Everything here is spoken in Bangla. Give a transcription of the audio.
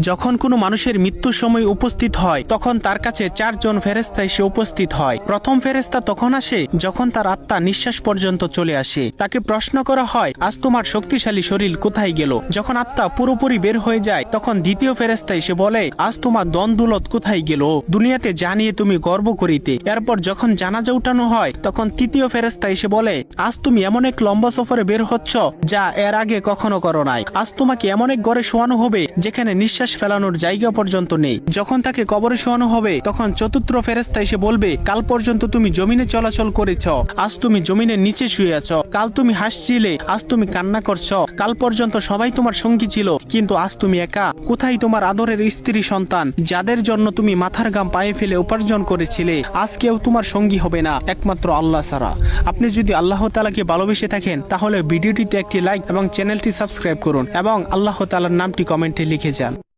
যখন কোনো মানুষের মৃত্যুর সময় উপস্থিত হয় তখন তার কাছে 4 জন ফেরেশতা এসে উপস্থিত হয়। প্রথম ফেরেশতা তখন আসে যখন তার আত্মা নিঃশ্বাস পর্যন্ত চলে আসে। তাকে প্রশ্ন করা হয়, আজ তোমার শক্তিশালী শরীর কোথায় গেল? যখন আত্মা পুরোপুরি বের হয়ে যায় তখন দ্বিতীয় ফেরেশতা এসে বলে, আজ তোমার ধন দৌলত কোথায় গেল? দুনিয়াতে জানিয়ে তুমি গর্ব করিতে। এরপর যখন জানাজা উঠানো হয় তখন তৃতীয় ফেরেশতা এসে বলে, আজ তুমি এমন এক লম্বা সফরে বের হচ্ছ যা এর আগে কখনো করো নাই। আজ তোমাকে এমন এক ঘরে শোয়ানো হবে যেখানে নিঃশ্বাস ফেলানোর জায়গা পর্যন্ত নেই। যখন তাকে কবরে শোয়ানো হবে তখন চতুর্থ ফেরেশতা এসে বলবে, কাল পর্যন্ত তুমি জমিনে চলাচল করেছ, আজ তুমি জমিনের নিচে শুয়ে আছো। কাল তুমি হাসছিলে, আজ তুমি কান্না করছো। কাল পর্যন্ত সবাই তোমার সঙ্গী ছিল, কিন্তু আজ তুমি একা। কোথায় তোমার আদরের স্ত্রী সন্তান যাদের জন্য তুমি মাথার ঘাম পায়ে ফেলে উপার্জন করেছিলে? আজ কেউ তোমার সঙ্গী হবে না একমাত্র আল্লাহ ছাড়া। আপনি যদি আল্লাহ তাআলাকে ভালোবেসে থাকেন তাহলে ভিডিওটিতে একটি লাইক এবং চ্যানেলটি সাবস্ক্রাইব করুন এবং আল্লাহ তাআলার নামটি কমেন্টে লিখে যান।